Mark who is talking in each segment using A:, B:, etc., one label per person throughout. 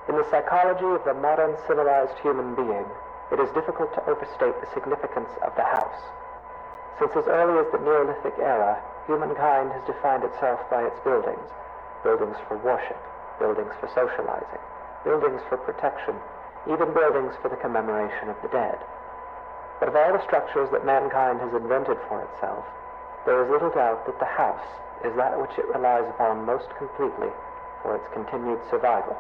A: In the psychology of the modern civilized human being, it is difficult to overstate the significance of the house. Since as early as the Neolithic era, humankind has defined itself by its buildings. Buildings for worship, buildings for socializing, buildings for protection, even buildings for the commemoration of the dead. But of all the structures that mankind has invented for itself, there is little doubt that the house is that which it relies upon most completely for its continued survival.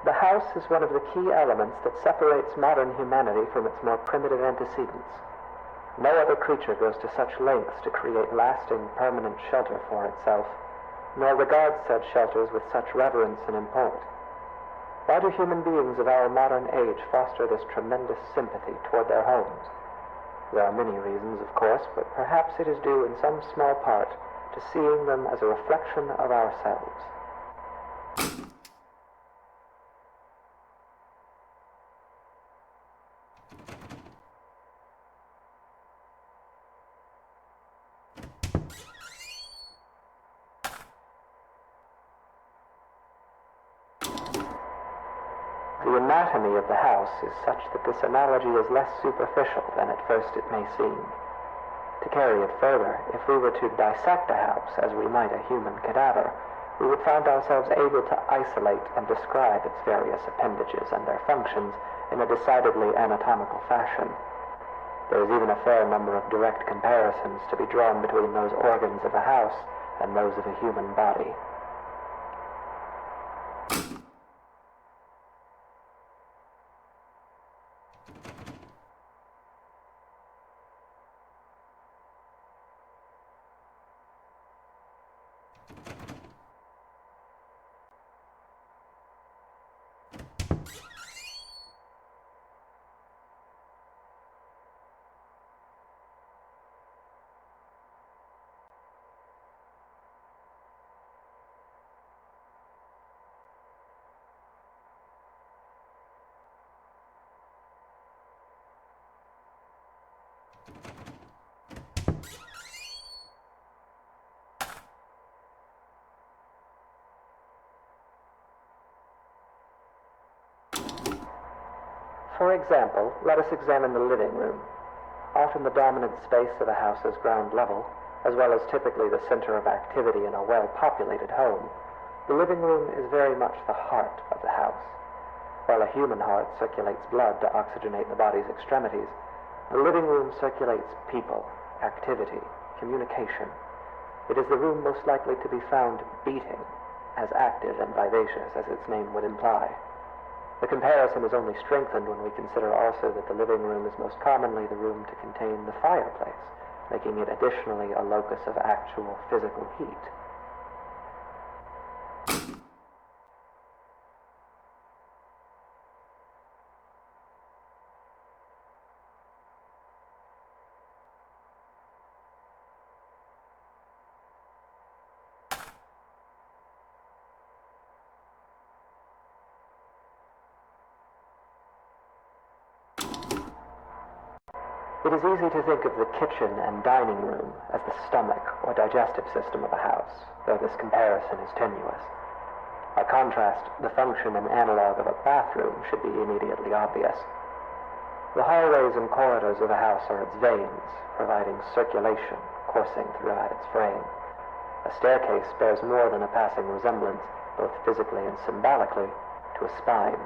A: The house is one of the key elements that separates modern humanity from its more primitive antecedents. No other creature goes to such lengths to create lasting, permanent shelter for itself, nor regards said shelters with such reverence and import. Why do human beings of our modern age foster this tremendous sympathy toward their homes? There are many reasons, of course, but perhaps it is due in some small part to seeing them as a reflection of ourselves. The anatomy of the house is such that this analogy is less superficial than at first it may seem. To carry it further, if we were to dissect a house as we might a human cadaver, we would find ourselves able to isolate and describe its various appendages and their functions in a decidedly anatomical fashion. There is even a fair number of direct comparisons to be drawn between those organs of a house and those of a human body. For example, let us examine the living room. Often the dominant space of a house's ground level, as well as typically the center of activity in a well-populated home, the living room is very much the heart of the house. While a human heart circulates blood to oxygenate the body's extremities, the living room circulates people, activity, communication. It is the room most likely to be found beating, as active and vivacious as its name would imply. The comparison is only strengthened when we consider also that the living room is most commonly the room to contain the fireplace, making it additionally a locus of actual physical heat. It is easy to think of the kitchen and dining room as the stomach or digestive system of a house, though this comparison is tenuous. By contrast, the function and analog of a bathroom should be immediately obvious. The hallways and corridors of a house are its veins, providing circulation coursing throughout its frame. A staircase bears more than a passing resemblance, both physically and symbolically, to a spine.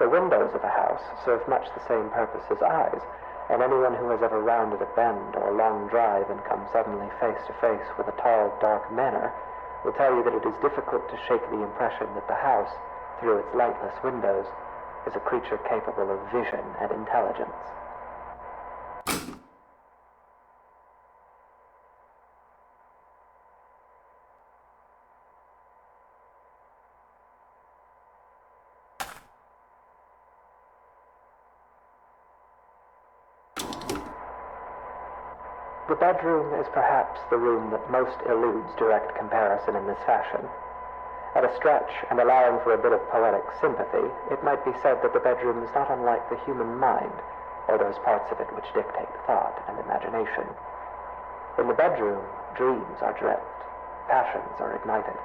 A: The windows of a house serve much the same purpose as eyes, and anyone who has ever rounded a bend or a long drive and come suddenly face to face with a tall, dark manor will tell you that it is difficult to shake the impression that the house, through its lightless windows, is a creature capable of vision and intelligence. The bedroom is perhaps the room that most eludes direct comparison in this fashion. At a stretch, and allowing for a bit of poetic sympathy, it might be said that the bedroom is not unlike the human mind, or those parts of it which dictate thought and imagination. In the bedroom, dreams are dreamt, passions are ignited,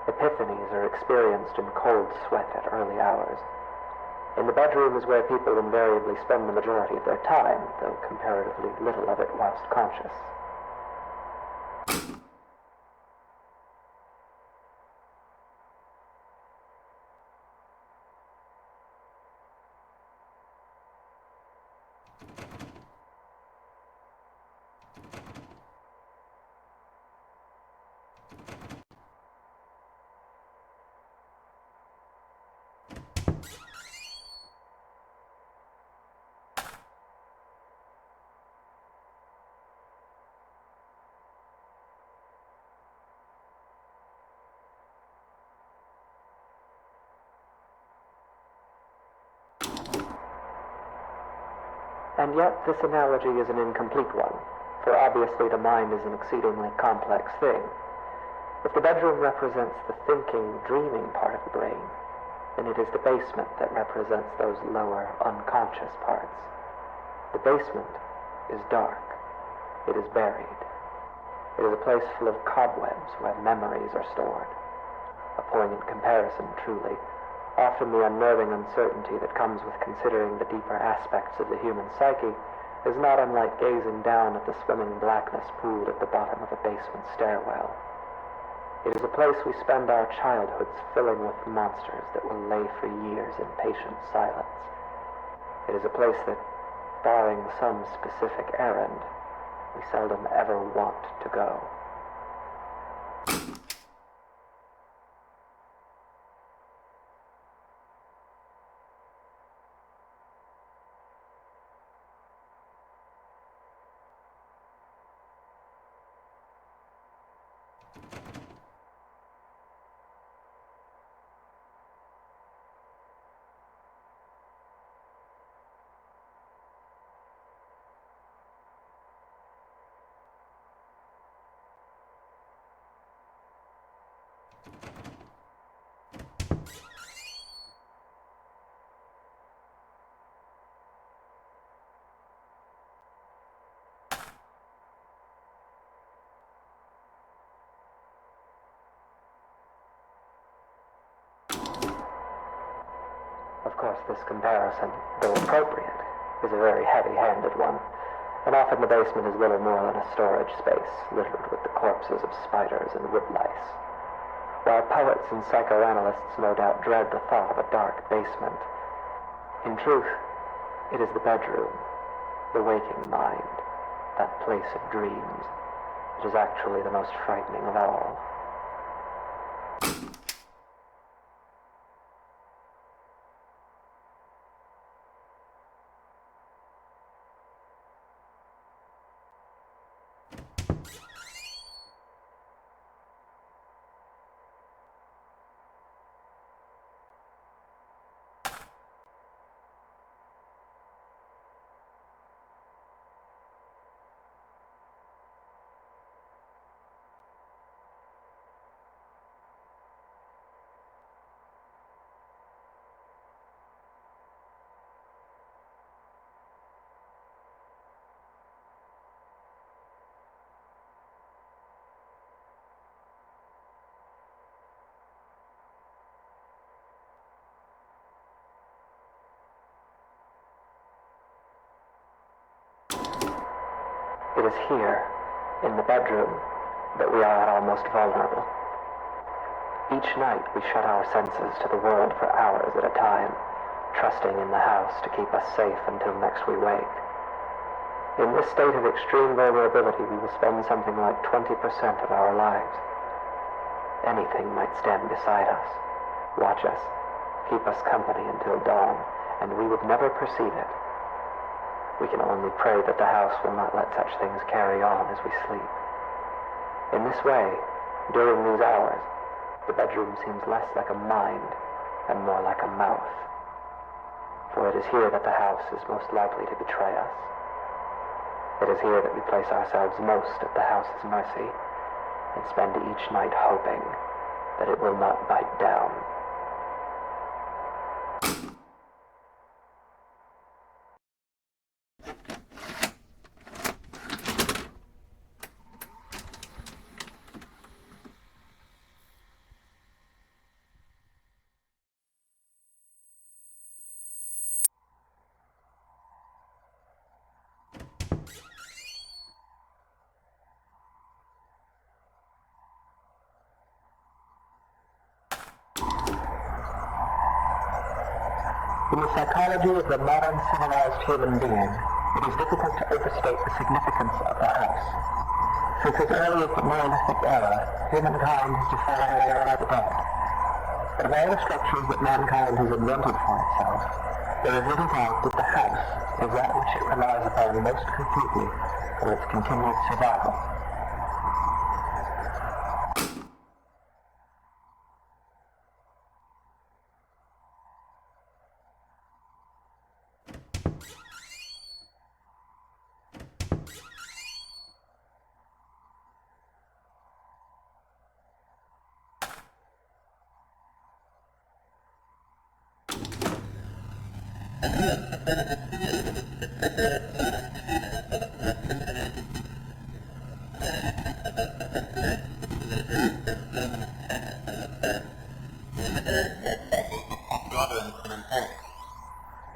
A: epiphanies are experienced in cold sweat at early hours. In the bedroom is where people invariably spend the majority of their time, though comparatively little of it whilst conscious. And yet this analogy is an incomplete one, for obviously the mind is an exceedingly complex thing. If the bedroom represents the thinking, dreaming part of the brain, then it is the basement that represents those lower, unconscious parts. The basement is dark. It is buried. It is a place full of cobwebs where memories are stored. A poignant comparison, truly. Often the unnerving uncertainty that comes with considering the deeper aspects of the human psyche is not unlike gazing down at the swimming blackness pooled at the bottom of a basement stairwell. It is a place we spend our childhoods filling with monsters that will lay for years in patient silence. It is a place that, barring some specific errand, we seldom ever want to go. Of course, this comparison, though appropriate, is a very heavy-handed one, and often the basement is little more than a storage space littered with the corpses of spiders and woodlice. While poets and psychoanalysts no doubt dread the thought of a dark basement, in truth, it is the bedroom, the waking mind, that place of dreams, that is actually the most frightening of all. It is here, in the bedroom, that we are at our most vulnerable. Each night we shut our senses to the world for hours at a time, trusting in the house to keep us safe until next we wake. In this state of extreme vulnerability, we will spend something like 20% of our lives. Anything might stand beside us, watch us, keep us company until dawn, and we would never perceive it. We can only pray that the house will not let such things carry on as we sleep. In this way, during these hours, the bedroom seems less like a mind and more like a mouth. For it is here that the house is most likely to betray us. It is here that we place ourselves most at the house's mercy and spend each night hoping that it will not bite down. In the psychology of the modern civilized human being, it is difficult to overstate the significance of the house. Since as early as the Neolithic era, humankind has defined their right bed. But of all the structures that mankind has invented for itself, there is little doubt that the house is that which it relies upon most completely for its continued survival.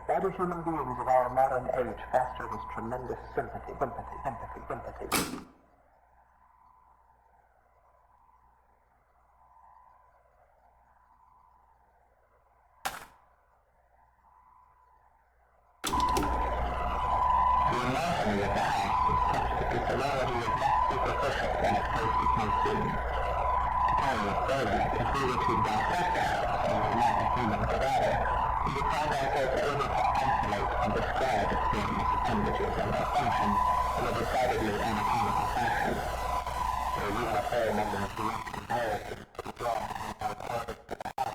A: Why do human beings of our modern age foster this tremendous sympathy? The anatomy of the house is such that the sonority is less superficial than at first it may seem. To tell you further, if we were to dissect the house and unite a human together, we would find ourselves able to isolate and describe its various appendages and their functions in a decidedly anatomical fashion. There is even a fair number of direct comparisons to be drawn between our quarters to the house.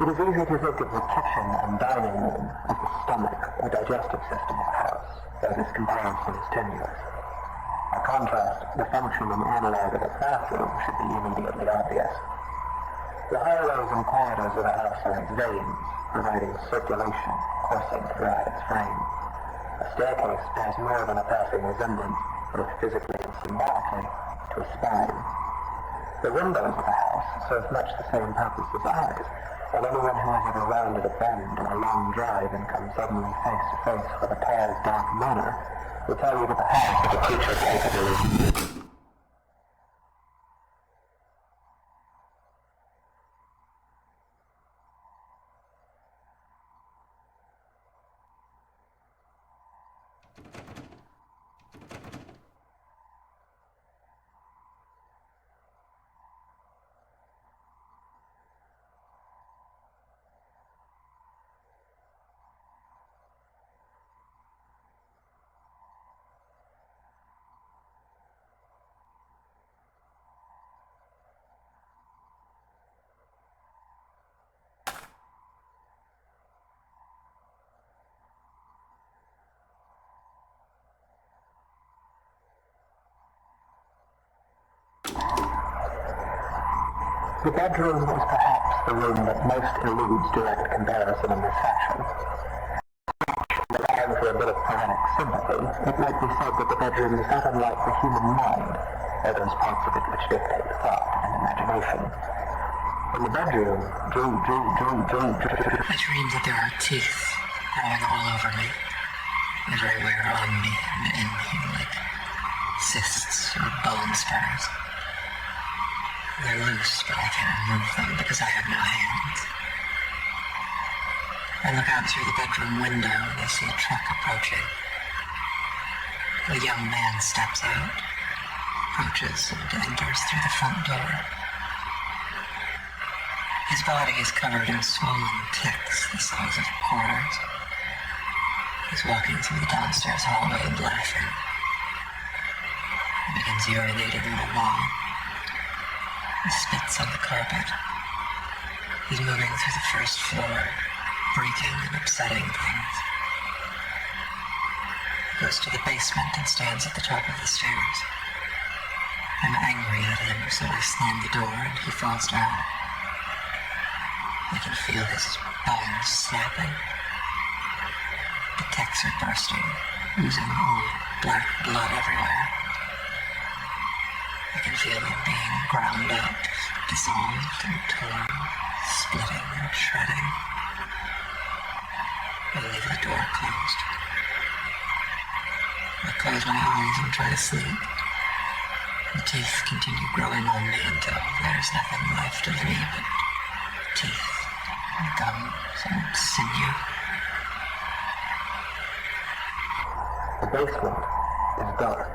A: It is easy to think of the kitchen and dining room as the stomach or digestive system of a house, though this comparison is tenuous. By contrast, the function and analog of a bathroom should be immediately obvious. The hallways and corridors of a house are like veins, providing circulation coursing throughout its frame. A staircase bears more than a passing resemblance, both physically and symbolically, to a spine. The windows of a house serve much the same purpose as eyes, and anyone who has ever rounded a bend on a long drive and come suddenly face to face with a tall, dark manor will tell you that the house is a creature capable of... The bedroom is perhaps the room that most eludes direct comparison in this fashion. Allowing for a bit of poetic sympathy, it might be said that the bedroom is not unlike the human mind, or those parts of it which dictate thought and imagination. In the bedroom,
B: I dream that there are teeth growing all over me, everywhere on me and in me, like cysts or bone spurs. They're loose, but I can't remove them because I have no hands. I look out through the bedroom window and I see a truck approaching. A young man steps out, approaches, and enters through the front door. His body is covered in swollen ticks the size of quarters. He's walking through the downstairs hallway and laughing. He begins urinating on the wall. He spits on the carpet. He's moving through the first floor, breaking and upsetting things. He goes to the basement and stands at the top of the stairs. I'm angry at him, so I slam the door and he falls down. I can feel his bones snapping. The ticks are bursting, oozing old black blood everywhere. I can feel him being ground up, dissolved and torn, splitting and shredding. I leave the door closed. I close my eyes and try to sleep. The teeth continue growing on me until there's nothing left of me but teeth and gums and sinew.
A: The basement is dark.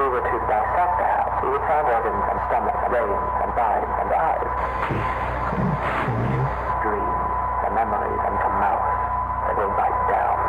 A: we were to dissect the house, we would find organs and stomach, brains and minds and eyes. Dreams and memories and the mouth that will bite down.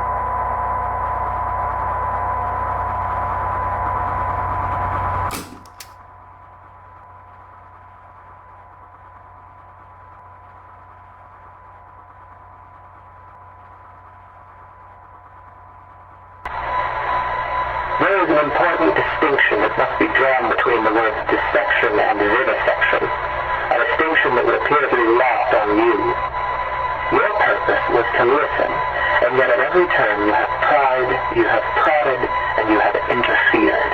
C: There is an important distinction that must be drawn between the words dissection and vivisection, a distinction that would appear to be lost on you. Your purpose was to listen, and yet at every turn you have pried, you have prodded, and you have interfered.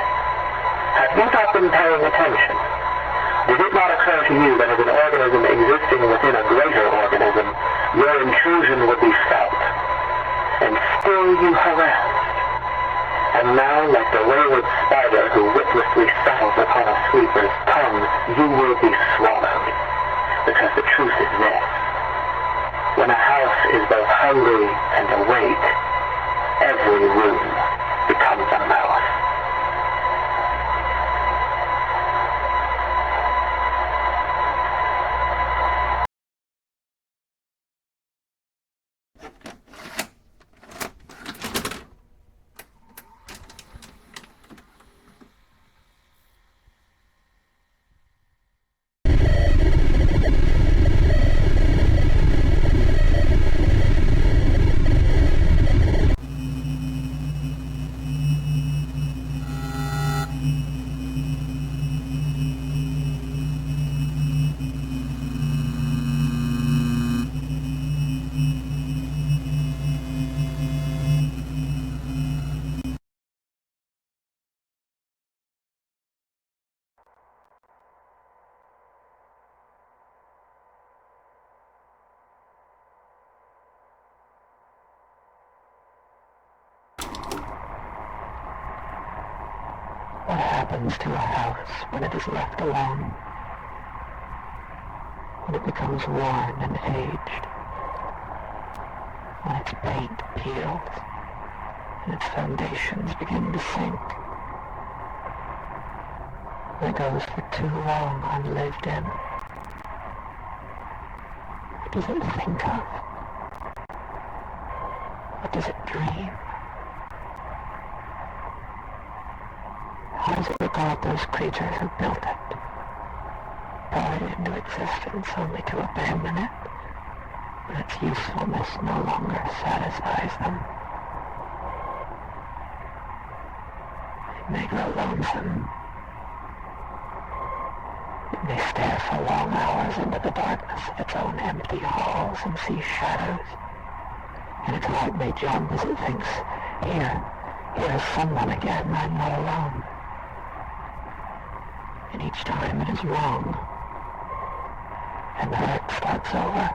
C: Have you not been paying attention? Did it not occur to you that as an organism existing within a greater organism, your intrusion would be felt? And still you harassed. And now, like the wayward spider who witlessly settles upon a sweeper's tongue, you will be swallowed. Because the truth is this. When a house is both hungry and awake, every room becomes a mouth.
A: What happens to a house when it is left alone? When it becomes worn and aged? When its paint peels and its foundations begin to sink? When it goes for too long unlived in? What does it think of? What does it dream? How does it regard those creatures who built it, brought it into existence only to abandon it when its usefulness no longer satisfies them? It may grow lonesome. It may stare for long hours into the darkness of its own empty halls and see shadows, and its heart may jump as it thinks, here is someone again, I'm not alone. And each time it is wrong, and the hurt starts over.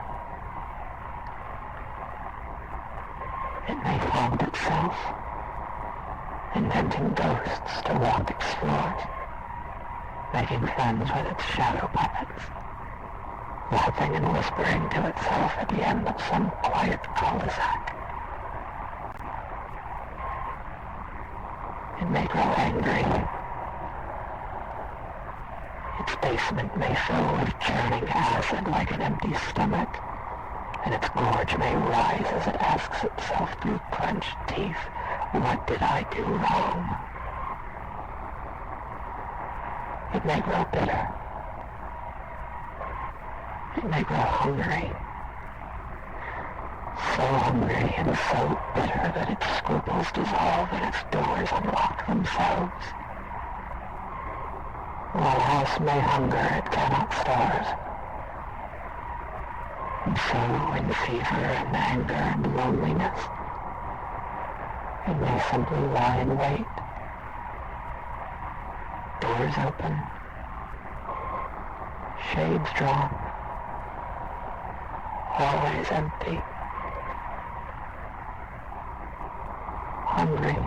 A: It may haunt itself, inventing ghosts to walk its floors, making friends with its shadow puppets, laughing and whispering to itself at the end of some quiet cul-de-sac. It may grow angry. Its basement may fill with churning acid like an empty stomach, and its gorge may rise as it asks itself through clenched teeth, what did I do wrong? It may grow bitter. It may grow hungry. So hungry and so bitter that its scruples dissolve and its doors unlock themselves. While a house may hunger, it cannot starve. And so, in fever and anger and loneliness, it may simply lie in wait. Doors open, shades drawn, hallways empty, hungry.